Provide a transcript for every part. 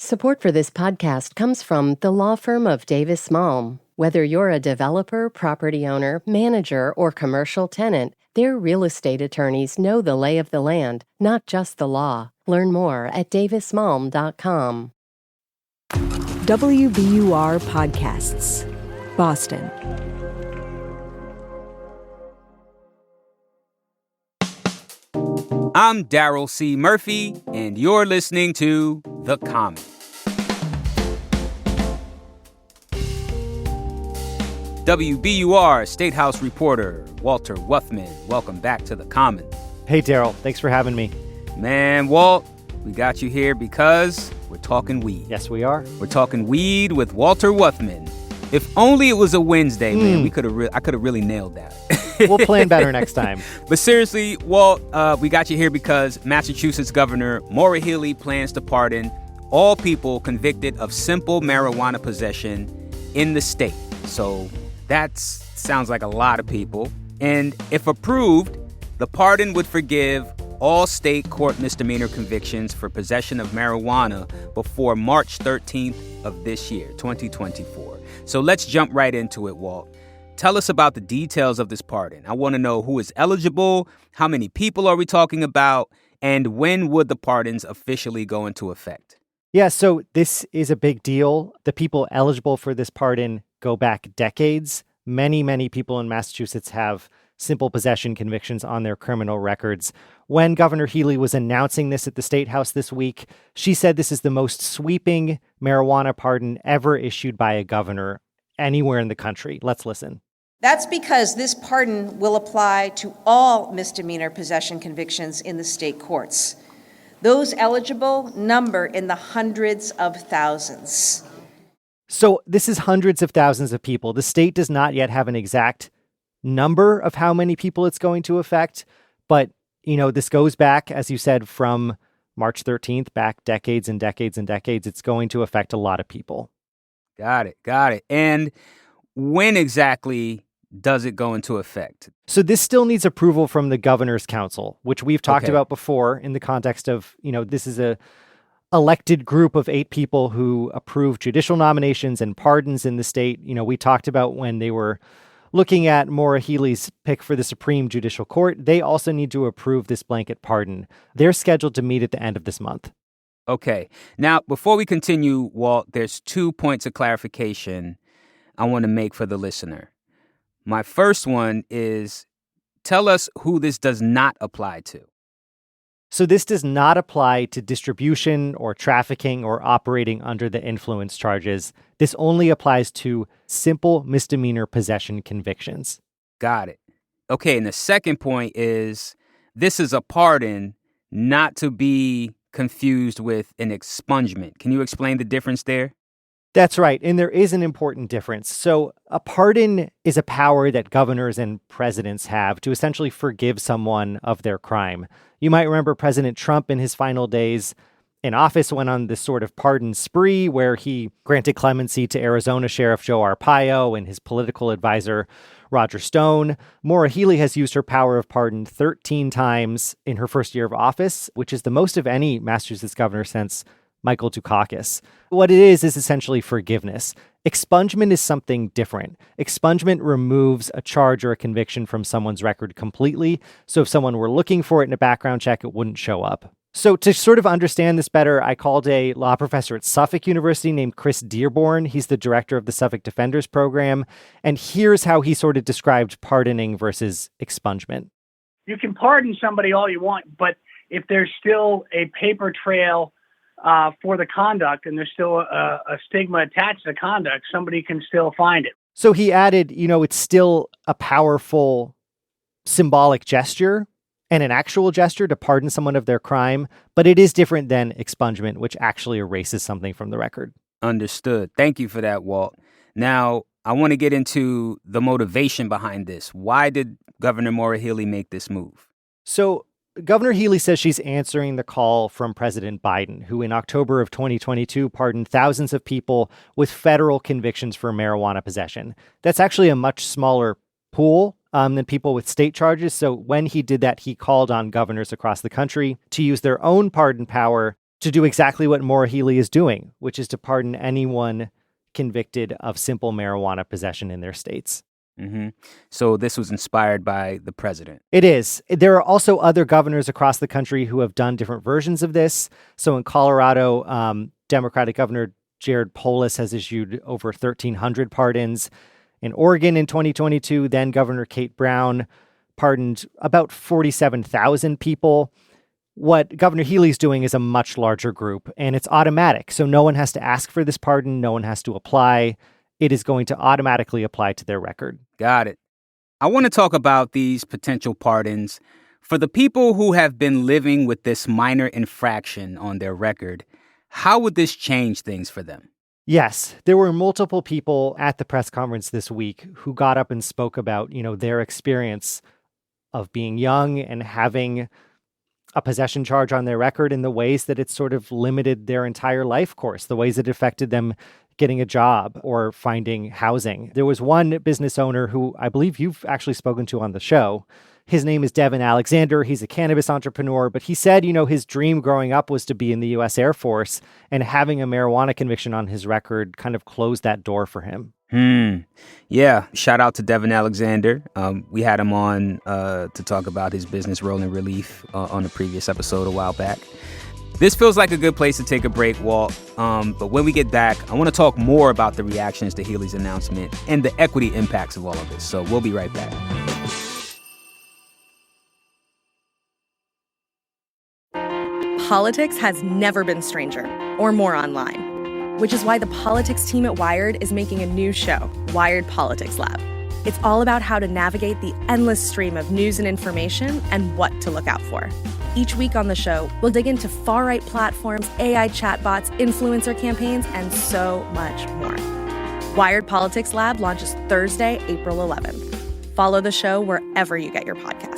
Support for this podcast comes from the law firm of Davis Malm. Whether you're a developer, property owner, manager, or commercial tenant, their real estate attorneys know the lay of the land, not just the law. Learn more at davismalm.com. WBUR Podcasts, Boston. I'm Daryl C. Murphy, and you're listening to The Common. WBUR State House reporter Walter Wuthman, welcome back to The Common. Hey, Daryl. Thanks for having me. Man, Walt, we got you here because we're talking weed. Yes, we are. We're talking weed with Walter Wuthman. If only it was a Wednesday, man, I could have really nailed that. We'll plan better next time. But seriously, Walt, we got you here because Massachusetts Governor Maura Healey plans to pardon all people convicted of simple marijuana possession in the state. So that sounds like a lot of people. And if approved, the pardon would forgive all state court misdemeanor convictions for possession of marijuana before March 13th of this year, 2024. So let's jump right into it, Walt. Tell us about the details of this pardon. I want to know who is eligible, how many people are we talking about, and when would the pardons officially go into effect? Yeah, so this is a big deal. The people eligible for this pardon go back decades. Many people in Massachusetts have simple possession convictions on their criminal records. When Governor Healey was announcing this at the State House this week, she said this is the most sweeping marijuana pardon ever issued by a governor anywhere in the country. Let's listen. That's because this pardon will apply to all misdemeanor possession convictions in the state courts. Those eligible number in the hundreds of thousands. So this is hundreds of thousands of people. The state does not yet have an exact number of how many people it's going to affect. But, this goes back, as you said, from March 13th, back decades and decades and decades. It's going to affect a lot of people. Got it. And when exactly does it go into effect? So this still needs approval from the Governor's Council, which we've talked about before in the context of, this is a elected group of 8 people who approve judicial nominations and pardons in the state. We talked about when they were looking at Maura Healey's pick for the Supreme Judicial Court. They also need to approve this blanket pardon. They're scheduled to meet at the end of this month. Okay. Now, before we continue, Walt, there's 2 points of clarification I want to make for the listener. My first one is, tell us who this does not apply to. So this does not apply to distribution or trafficking or operating under the influence charges. This only applies to simple misdemeanor possession convictions. Got it. Okay, and the second point is, this is a pardon not to be confused with an expungement. Can you explain the difference there? That's right. And there is an important difference. So a pardon is a power that governors and presidents have to essentially forgive someone of their crime. You might remember President Trump in his final days in office went on this sort of pardon spree where he granted clemency to Arizona Sheriff Joe Arpaio and his political advisor, Roger Stone. Maura Healey has used her power of pardon 13 times in her first year of office, which is the most of any Massachusetts governor since Michael Dukakis. What it is essentially forgiveness. Expungement is something different. Expungement removes a charge or a conviction from someone's record completely. So if someone were looking for it in a background check, it wouldn't show up. So to sort of understand this better, I called a law professor at Suffolk University named Chris Dearborn. He's the director of the Suffolk Defenders Program. And here's how he sort of described pardoning versus expungement. You can pardon somebody all you want, but if there's still a paper trail for the conduct and there's still a stigma attached to the conduct, somebody can still find it. So he added, it's still a powerful symbolic gesture and an actual gesture to pardon someone of their crime, but it is different than expungement, which actually erases something from the record. Understood. Thank you for that, Walt. Now, I want to get into the motivation behind this. Why did Governor Maura Healey make this move? So Governor Healey says she's answering the call from President Biden, who in October of 2022 pardoned thousands of people with federal convictions for marijuana possession. That's actually a much smaller pool than people with state charges. So when he did that, he called on governors across the country to use their own pardon power to do exactly what Maura Healey is doing, which is to pardon anyone convicted of simple marijuana possession in their states. Mm-hmm. So this was inspired by the president. It is. There are also other governors across the country who have done different versions of this. So in Colorado, Democratic Governor Jared Polis has issued over 1,300 pardons. In Oregon in 2022, then Governor Kate Brown pardoned about 47,000 people. What Governor Healey's doing is a much larger group, and it's automatic. So no one has to ask for this pardon. No one has to apply. It is going to automatically apply to their record. Got it. I want to talk about these potential pardons. For the people who have been living with this minor infraction on their record, how would this change things for them? Yes, there were multiple people at the press conference this week who got up and spoke about, their experience of being young and having a possession charge on their record and the ways that it sort of limited their entire life course, the ways it affected them getting a job or finding housing. There was one business owner who I believe you've actually spoken to on the show. His name is Devin Alexander. He's a cannabis entrepreneur, but he said, his dream growing up was to be in the U.S. Air Force, and having a marijuana conviction on his record kind of closed that door for him. Yeah. Shout out to Devin Alexander. We had him on to talk about his business, Rolling Relief, on a previous episode a while back. This feels like a good place to take a break, Walt. But when we get back, I want to talk more about the reactions to Healey's announcement and the equity impacts of all of this. So we'll be right back. Politics has never been stranger or more online, which is why the politics team at Wired is making a new show, Wired Politics Lab. It's all about how to navigate the endless stream of news and information and what to look out for. Each week on the show, we'll dig into far-right platforms, AI chatbots, influencer campaigns, and so much more. Wired Politics Lab launches Thursday, April 11th. Follow the show wherever you get your podcasts.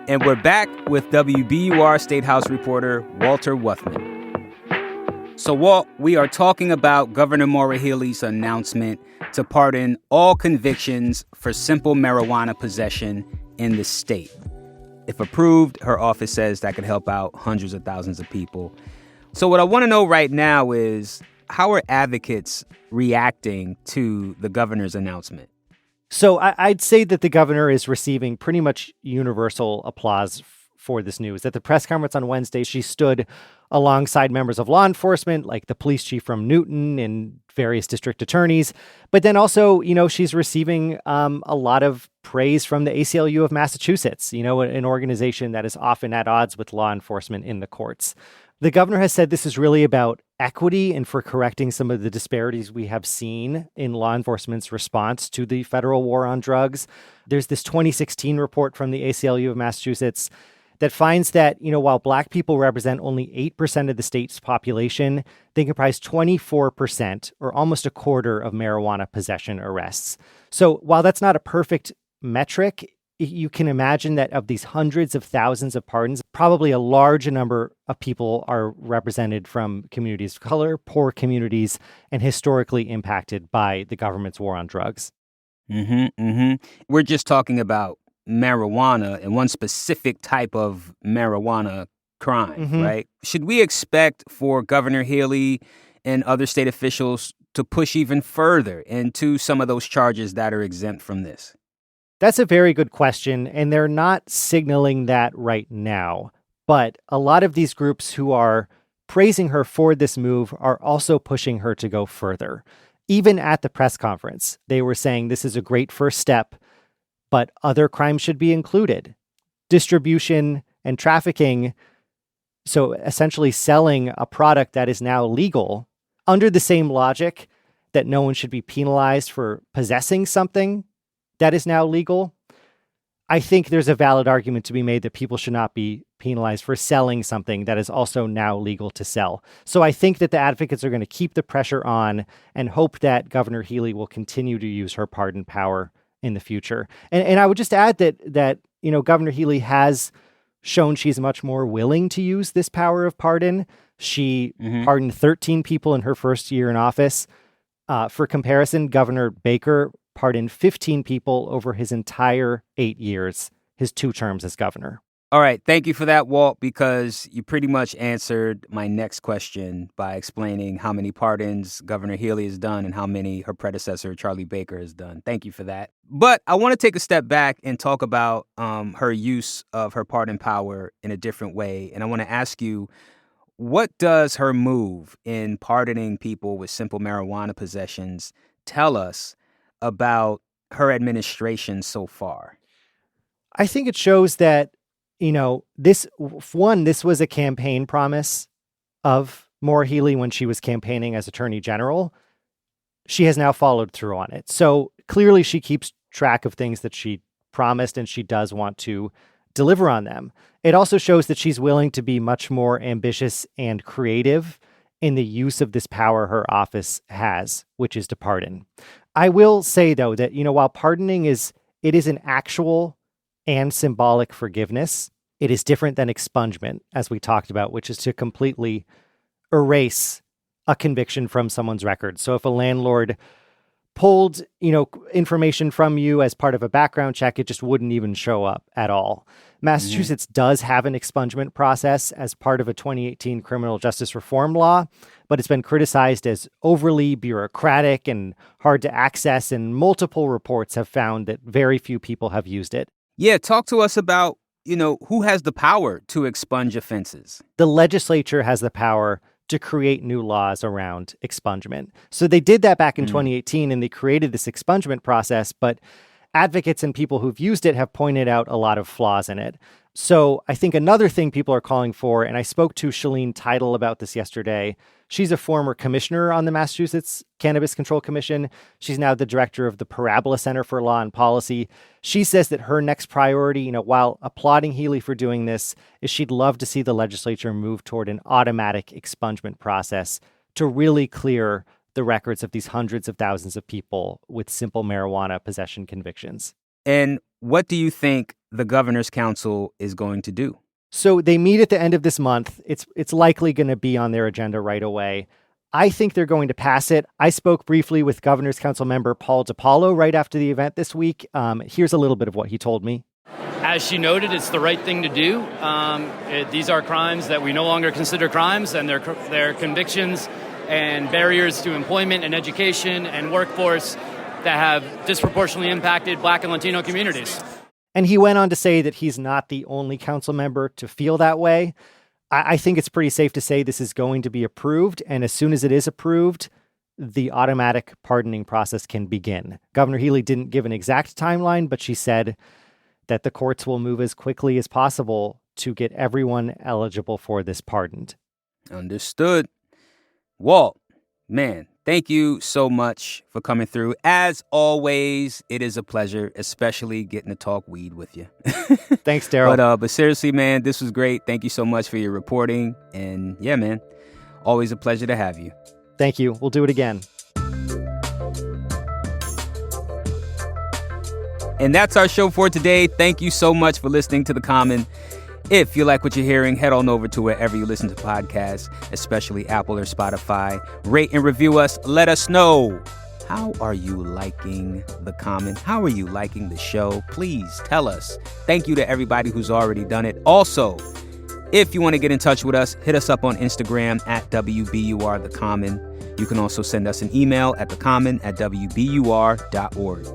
And we're back with WBUR State House reporter Walter Wuthman. So, Walt, we are talking about Governor Maura Healey's announcement to pardon all convictions for simple marijuana possession in the state. If approved, her office says that could help out hundreds of thousands of people. So what I want to know right now is, how are advocates reacting to the governor's announcement? So I'd say that the governor is receiving pretty much universal applause for this news. At the press conference on Wednesday, she stood alongside members of law enforcement, like the police chief from Newton and various district attorneys. But then also, she's receiving a lot of praise from the ACLU of Massachusetts, an organization that is often at odds with law enforcement in the courts. The governor has said this is really about equity and for correcting some of the disparities we have seen in law enforcement's response to the federal war on drugs. There's this 2016 report from the ACLU of Massachusetts that finds that, while Black people represent only 8% of the state's population, they comprise 24%, or almost a quarter, of marijuana possession arrests. So while that's not a perfect metric, you can imagine that of these hundreds of thousands of pardons, probably a large number of people are represented from communities of color, poor communities, and historically impacted by the government's war on drugs. We're just talking about marijuana and one specific type of marijuana crime, right? Should we expect for Governor Healey and other state officials to push even further into some of those charges that are exempt from this? That's a very good question, and they're not signaling that right now. But a lot of these groups who are praising her for this move are also pushing her to go further. Even at the press conference, they were saying this is a great first step, but other crimes should be included. Distribution and trafficking, so essentially selling a product that is now legal, under the same logic that no one should be penalized for possessing something that is now legal. I think there's a valid argument to be made that people should not be penalized for selling something that is also now legal to sell. So I think that the advocates are going to keep the pressure on and hope that Governor Healey will continue to use her pardon power in the future. And I would just add that Governor Healey has shown she's much more willing to use this power of pardon. She pardoned 13 people in her first year in office. For comparison, Governor Baker pardoned 15 people over his entire 8 years, his 2 terms as governor. All right. Thank you for that, Walt, because you pretty much answered my next question by explaining how many pardons Governor Healey has done and how many her predecessor, Charlie Baker, has done. Thank you for that. But I want to take a step back and talk about her use of her pardon power in a different way. And I want to ask you, what does her move in pardoning people with simple marijuana possessions tell us about her administration so far? I think it shows that, this was a campaign promise of Maura Healey when she was campaigning as Attorney General. She has now followed through on it. So clearly she keeps track of things that she promised, and she does want to deliver on them. It also shows that she's willing to be much more ambitious and creative in the use of this power her office has, which is to pardon. I will say, though, that, while pardoning is an actual and symbolic forgiveness, it is different than expungement, as we talked about, which is to completely erase a conviction from someone's record. So if a landlord pulled, information from you as part of a background check, it just wouldn't even show up at all. Massachusetts does have an expungement process as part of a 2018 criminal justice reform law, but it's been criticized as overly bureaucratic and hard to access, and multiple reports have found that very few people have used it. Yeah, talk to us about, who has the power to expunge offenses? The legislature has the power to create new laws around expungement. So they did that back in 2018, and they created this expungement process, but advocates and people who've used it have pointed out a lot of flaws in it. So I think another thing people are calling for, and I spoke to Shalene Teitel about this yesterday. She's a former commissioner on the Massachusetts Cannabis Control Commission. She's now the director of the Parabola Center for Law and Policy. She says that her next priority, while applauding Healey for doing this, is she'd love to see the legislature move toward an automatic expungement process to really clear the records of these hundreds of thousands of people with simple marijuana possession convictions. And what do you think the governor's council is going to do? So they meet at the end of this month. It's likely going to be on their agenda right away. I think they're going to pass it. I spoke briefly with Governor's Council member Paul DiPaolo right after the event this week. Here's a little bit of what he told me. As she noted, it's the right thing to do. These are crimes that we no longer consider crimes, and they're convictions and barriers to employment and education and workforce that have disproportionately impacted Black and Latino communities. And he went on to say that he's not the only council member to feel that way. I think it's pretty safe to say this is going to be approved. And as soon as it is approved, the automatic pardoning process can begin. Governor Healey didn't give an exact timeline, but she said that the courts will move as quickly as possible to get everyone eligible for this pardoned. Understood. Walt, man, thank you so much for coming through. As always, it is a pleasure, especially getting to talk weed with you. Thanks, Daryl. But seriously, man, this was great. Thank you so much for your reporting. And yeah, man, always a pleasure to have you. Thank you. We'll do it again. And that's our show for today. Thank you so much for listening to The Common. If you like what you're hearing, head on over to wherever you listen to podcasts, especially Apple or Spotify. Rate and review us. Let us know. How are you liking The Common? How are you liking the show? Please tell us. Thank you to everybody who's already done it. Also, if you want to get in touch with us, hit us up on Instagram at WBUR The Common. You can also send us an email at thecommon@wbur.org.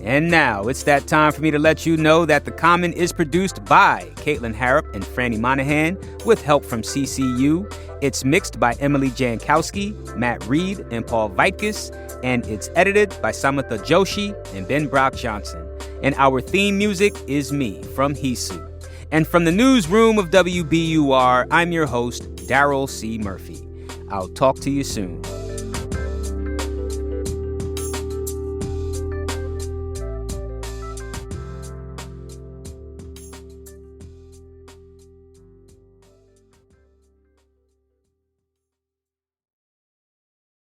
And now it's that time for me to let you know that The Common is produced by Caitlin Harrop and Franny Monahan with help from CCU. It's mixed by Emily Jankowski, Matt Reed, and Paul Vaitkus, and it's edited by Samatha Joshi and Ben Brock Johnson. And our theme music is Me from Hisu. And from the newsroom of WBUR, I'm your host, Daryl C. Murphy. I'll talk to you soon.